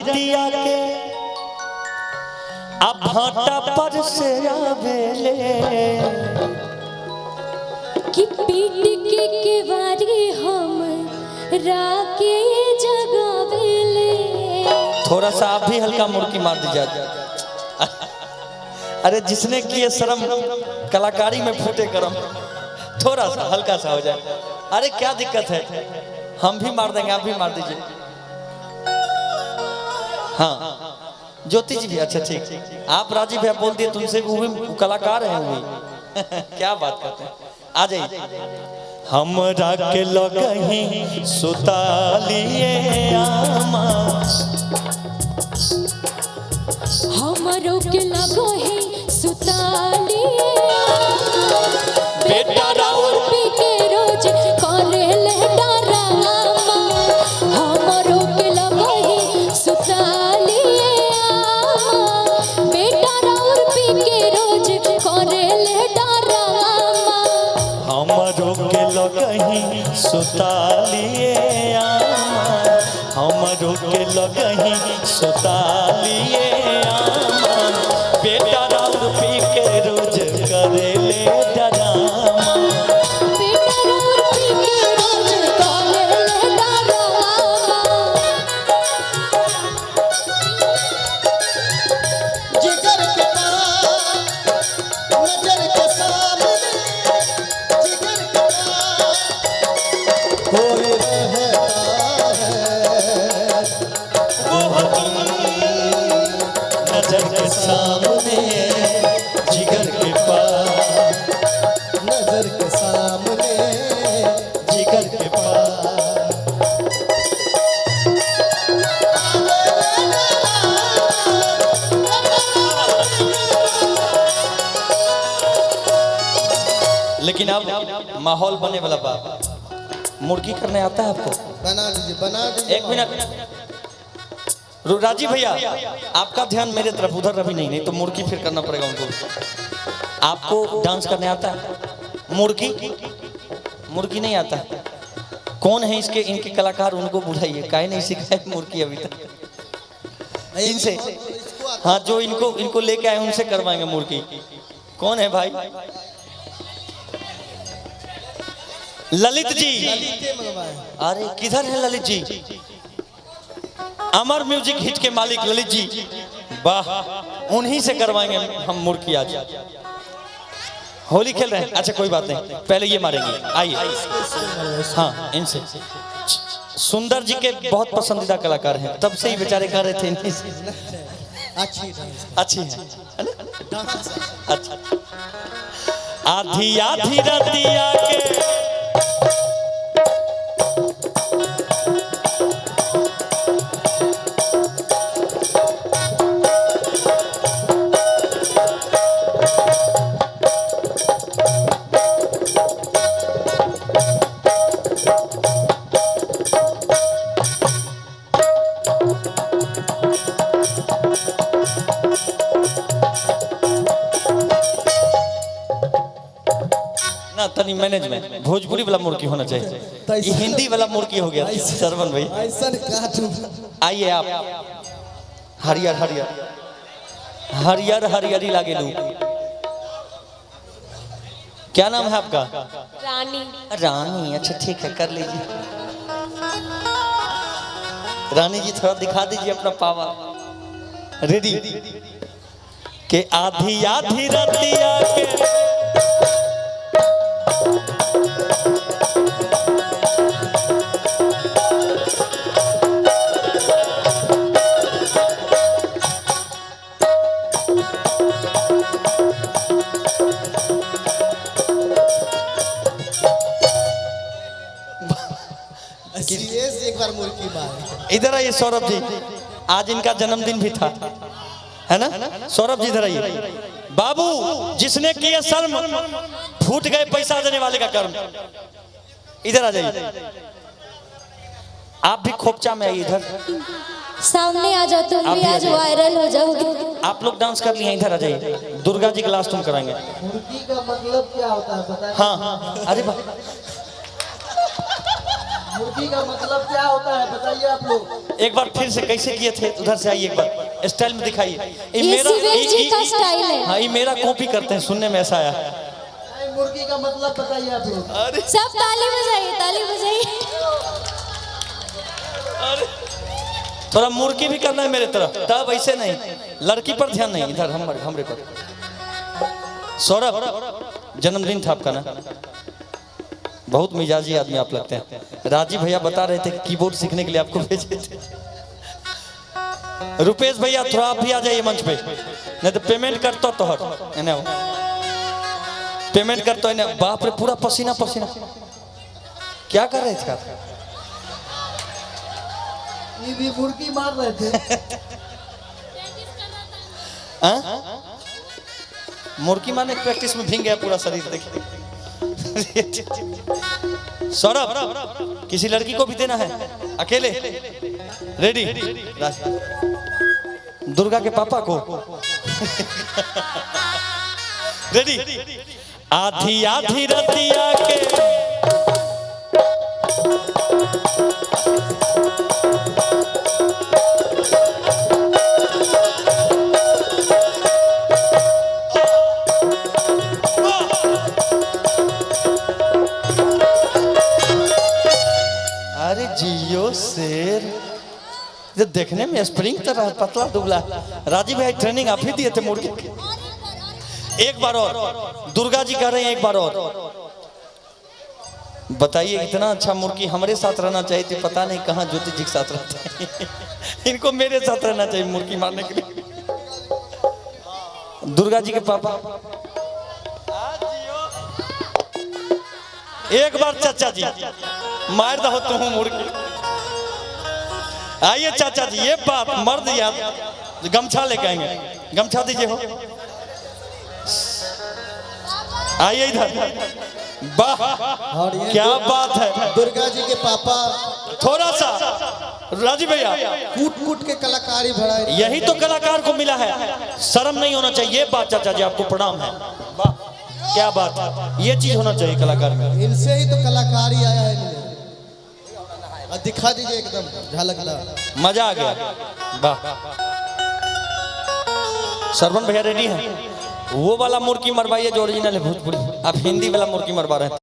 दिया के अब भाटा पर से आवेले कि पीट के वारी हम राके जगावेले। थोड़ा सा आप भी हल्का मुर्की मार दीजिए। अरे जिसने किए शर्म कलाकारी में फूटे करम, थोड़ा सा हल्का सा हो जाए। अरे क्या दिक्कत है, हम भी मार देंगे, आप भी मार दीजिए। हाँ ज्योति जी भी, अच्छा ठीक। आप राजीव भैया बोल दिए, तुमसे भी वो कलाकार हैं वो। क्या बात करते हैं, आ जाइए। हमरा के लगही सुतालिए आमा, हमरो के लगही सुतालिए बेटा राउर पी के रोज करेले डरामा। हमरो के लगही सुतालिए बेटा राउर पी के रोज करेले डरामा। हमरो के लगही सुतालिए आमा, हमरो के लगही सुतालिए आमा, बेटा राउर पी के रोज करेले डरामा। बेटा राउर पी के रोज करेले डरामा। जिगर के पास नजर के सामने, जिगर के पास कोई रहता है, वो तुम नजर के सामने, जिगर के पास, नजर के सामने, जिगर के पास। लेकिन अब माहौल बने वाला बात, मुर्गी करने आता है आपको? बना लीजिए, बना लीजिए। एक मिनट राजीव भैया, आपका ध्यान मेरे तरफ, उधर रवि नहीं तो मुर्गी फिर करना पड़ेगा उनको। आपको डांस करने आता है? मुर्गी मुर्गी नहीं आता? कौन है इसके इनके कलाकार, उनको बुलाइए। काहे नहीं सिखाए मुर्गी अभी तक इनसे? हाँ जो इनको लेके आए उनसे करवाएंगे मुर्गी। कौन है भाई? ललित जी। अरे किधर है ललित जी? अमर म्यूजिक हिट के मालिक ललित जी, वाह, उन्हीं से करवाएंगे हम मुर्गी आज। होली खेल रहे हैं, अच्छा कोई बात नहीं, पहले ये मारेंगे, आइए। हाँ इनसे, सुंदर जी के बहुत पसंदीदा कलाकार हैं, तब से ही बेचारे कर रहे थे इन्हीं से। अच्छी है ना? अच्छा। आधी आधी रतिया के ना तनी मैनेजमेंट, भोजपुरी वाला मुर्गी होना चाहिए, ये हिंदी वाला मुर्गी हो गया। सरवन भाई आइए आप। हरियर हरियर हरियर हरियरी लागे लू। क्या नाम है आपका? रानी। रानी, अच्छा ठीक है, कर लीजिए। रानी जी थोड़ा दिखा दीजिए अपना पावर। रेडी के आधी आधी रतिया के एक बार मुर्गी मार। इधर आइए सौरभ जी, आज इनका जन्मदिन भी था, है ना? सौरभ जी इधर आइए। बाबू जिसने किए शर्म, फूट गए पैसा देने वाले का कर्म। इधर आ जाइए, आप भी खोपचा में आइए। इधर सामने आ जाओ, तुम भी आज वायरल हो जाओगे। आप लोग डांस कर लिए, इधर आ जाइए। दुर्गा जी का लास्ट तुम कराएंगे। मुर्गी का मतलब क्या होता है पता है? हाँ अरे मुर्गी का मतलब क्या होता है बताइए आप लोग। एक बार फिर से कैसे किए थे, उधर से आइए एक बार स्टाइल में दिखाइए। ये शिवेश जी का स्टाइल है। हाँ, ये मेरा कॉपी करते हैं, सुनने में ऐसा आया है। मुर्गी का मतलब बताइए आप लोग। सब ताली बजाइए, ताली बजाइए। थोड़ा मुर्गी भी करना है मेरे तरफ, तब ऐसे नहीं, लड़की पर ध्यान नहीं, इधर हमरे पर। सौरभ, जन्मदिन था आपका ना, बहुत मिजाजी आदमी आप लगते हैं। राजीव भैया बता रहे थे कि कीबोर्ड सीखने के लिए आपको भेजे थे। रुपेश भैया थोड़ा आप भी आ जाइए मंच पे, नहीं तो पेमेंट करता तो पेमेंट करता है ना। बाप रे, पूरा पसीना पसीना, क्या कर रहे थे आप? ये भी मुर्गी मार रहे थे। मुर्गी मारने की प्रैक्टिस में भीग गया पूरा शरीर, देखिए। सौरभ, किसी लड़की को भी देना है अकेले? रेडी? दुर्गा के पापा को। रेडी? आधी आधी रतिया के जियो शेर, जो देखने में स्प्रिंग तरह पतला दुबला। राजीव भाई ट्रेनिंग आप ही दिए थे मुर्गी की। एक बार और, दुर्गा जी कह रहे हैं एक बार और। बताइए, इतना अच्छा मुर्गी हमारे साथ रहना चाहिए थी, पता नहीं कहाँ ज्योति जी के साथ रहते हैं। इनको मेरे साथ रहना चाहिए मुर्गी मारने के लिए। दुर्गा जी के पापा, एक बार चाचा जी मार दो तुम मुर्गी। आइए चाचा जी, ये बात मर्द यार, गमछा लेके आएंगे, गमछा दीजिए हो। आइए इधर, वाह क्या बात है। दुर्गा जी के पापा थोड़ा सा राजीव भैया, कूट कूट के कलाकारी भरा। यही तो कलाकार को मिला है, शर्म नहीं होना चाहिए। ये बात चाचा जी आपको प्रणाम है, वाह क्या बात है, ये चीज होना चाहिए कलाकार में। इनसे ही तो कलाकारी आया है। दिखा दीजिए एकदम झलकदार, मजा आ गया, वाह। सरवन भैया रेडी हैं? वो वाला मुर्गी मरवाइए जो ओरिजिनल है भोजपुरी, आप हिंदी वाला मुर्गी मरवा रहे हैं।